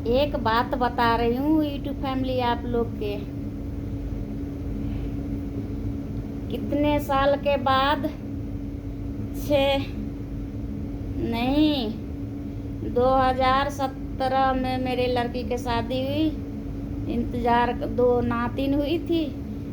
ایک بات بتا رہی ہوں یوٹیوب فیملی آپ لوگ کے، کتنے سال کے بعد 2017 میں میرے لڑکی کی شادی ہوئی، انتظار 2 ناتن ہوئی تھی،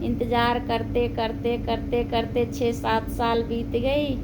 انتظار کرتے کرتے کرتے کرتے 6-7 سال بیت گئی۔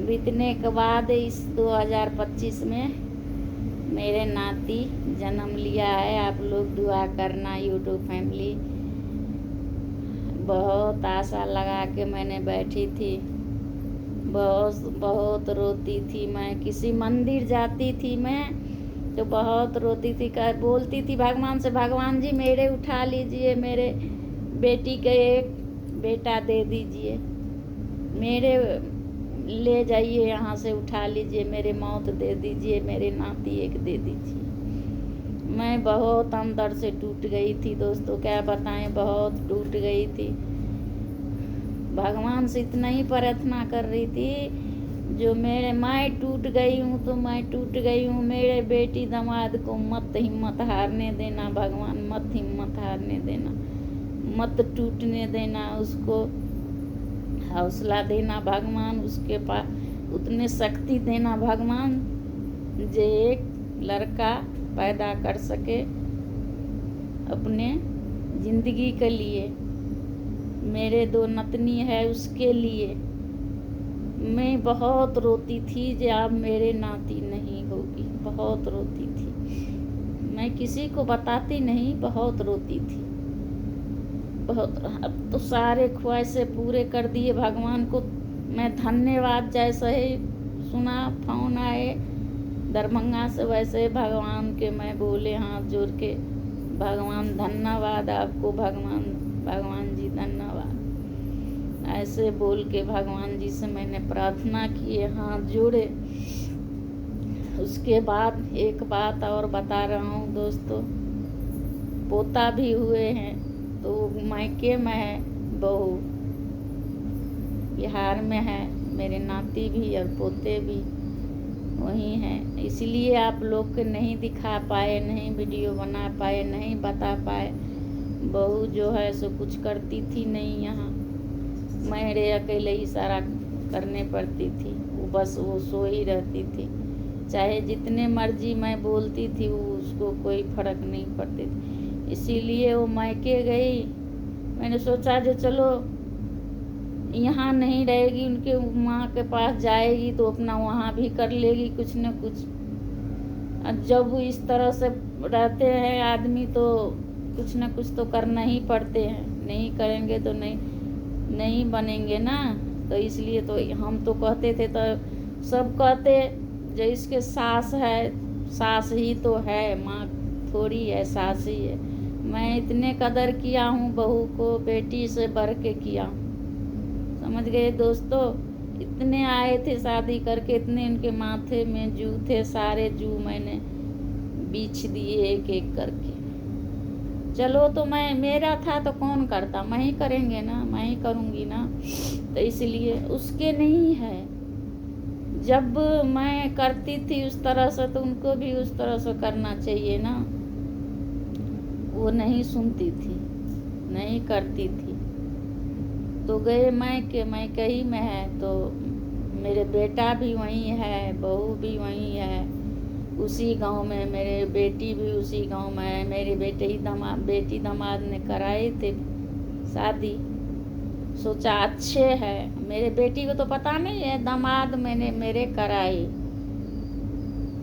بیتنے کے بعد اس 2025 میں میرے ناتی جنم لیا ہے۔ آپ لوگ دعا کرنا یوٹیوب فیملی۔ بہت آشا لگا کے میں نے بیٹھی تھی، بہت روتی تھی میں، کسی مندر جاتی تھی میں تو بہت روتی تھی، بولتی تھی بھگوان سے، بھگوان جی میرے اٹھا لیجئے، میرے بیٹی کے ایک بیٹا دے دیجئے، میرے لے جائیے یہاں سے، اٹھا لیجئے، میرے موت دے دیجئے، میرے ناتی ایک دے دیجئے۔ میں بہت اندر سے ٹوٹ گئی تھی دوستو، کیا بتائیں، بہت ٹوٹ گئی تھی۔ بھگوان سے اتنا ہی پرارتھنا کر رہی تھی، جو میں ٹوٹ گئی ہوں تو میں ٹوٹ گئی ہوں، میرے بیٹی داماد کو مت ہمت ہارنے دینا بھگوان، مت ہمت ہارنے دینا، مت ٹوٹنے دینا، اس کو حوصلہ دینا بھگوان، اس کے پاس اتنے شکتی دینا بھگوان جو ایک لڑکا پیدا کر سکے اپنے زندگی کے لیے، میرے 2 نتنی ہے اس کے لیے۔ میں بہت روتی تھی جو اب میرے ناتی نہیں ہوگی، بہت روتی تھی، میں کسی کو بتاتی نہیں، بہت روتی تھی، بہت۔ اب تو سارے خواہشیں پورے کر دیے بھگوان کو میں دھنیہ واد، جیسے ہی سنا فون آئے دربھنگا سے ویسے بھگوان کے میں بولے ہاتھ جوڑ کے، بھگوان دھنیہ واد آپ کو، بھگوان جی دھنیہ واد، ایسے بول کے بھگوان جی سے میں نے پرارتھنا کیے، ہاتھ جوڑے۔ اس کے بعد ایک بات اور بتا رہا ہوں دوستو، پوتا بھی ہوئے ہیں تو مائکے میں ہے، بہو بہار میں ہے، میرے ناتی بھی اور پوتے بھی وہی ہیں، اس لیے آپ لوگ کے نہیں دکھا پائے، نہیں ویڈیو بنا پائے، نہیں بتا پائے۔ بہو جو ہے سو کچھ کرتی تھی نہیں یہاں، میرے اکیلے ہی سارا کرنے پڑتی تھی، وہ بس وہ سو ہی رہتی تھی، چاہے جتنے مرضی میں بولتی تھی وہ اس کو کوئی فرق نہیں پڑتی تھی، اسی لیے وہ مائکے گئی۔ میں نے سوچا جو چلو یہاں نہیں رہے گی، ان کے ماں کے پاس جائے گی تو اپنا وہاں بھی کر لے گی کچھ نہ کچھ۔ جب اس طرح سے رہتے ہیں آدمی تو کچھ نہ کچھ تو کرنا ہی پڑتے ہیں، نہیں کریں گے تو نہیں بنیں گے نا۔ تو اس لیے تو ہم تو کہتے تھے، تو سب کہتے جو اس کے ساس ہے، ساس ہی تو ہے، ماں تھوڑی ہے، ساس ہی ہے۔ میں اتنے قدر کیا ہوں بہو کو، بیٹی سے بڑھ کے کیا ہوں، سمجھ گئے دوستو۔ اتنے آئے تھے شادی کر کے، اتنے ان کے ماتھے میں جو تھے، سارے جو میں نے بیچ دیے ایک ایک کر کے۔ چلو تو میرا تھا تو کون کرتا، میں ہی کریں گے نا، میں ہی کروں گی نا، تو اس لیے اس کے نہیں ہے۔ جب میں کرتی تھی اس طرح سے تو ان کو بھی اس طرح سے کرنا چاہیے نا، وہ نہیں سنتی تھی، نہیں کرتی تھی، تو گئے میں ہی میں ہے، تو میرے بیٹا بھی وہیں ہے، بہو بھی وہیں ہے، اسی گاؤں میں، میرے بیٹی بھی اسی گاؤں میں ہے، میرے بیٹی داماد نے کرائے تھے شادی، سوچا اچھے ہے، میرے بیٹی کو تو پتہ نہیں ہے، داماد میں نے میرے کرائی،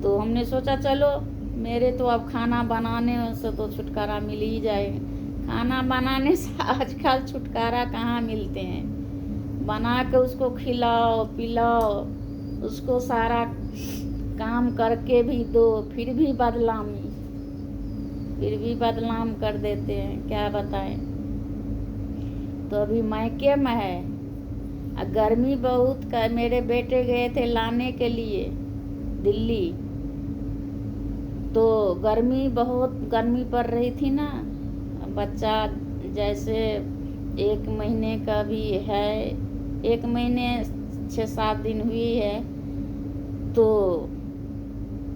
تو ہم نے سوچا چلو میرے تو اب کھانا بنانے سے تو چھٹکارا مل ہی جائے، کھانا بنانے سے آج کل چھٹکارا کہاں ملتے ہیں، بنا کے اس کو کھلاؤ پلاؤ، اس کو سارا کام کر کے بھی دو، پھر بھی بدنام کر دیتے ہیں، کیا بتائیں۔ تو ابھی مائکے میں ہے، گرمی بہت، میرے بیٹے گئے تھے لانے کے لیے دلی، تو گرمی پڑ رہی تھی نا، بچہ جیسے 1 مہینے کا بھی ہے، 1 مہینے 6-7 دن ہوئی ہے، تو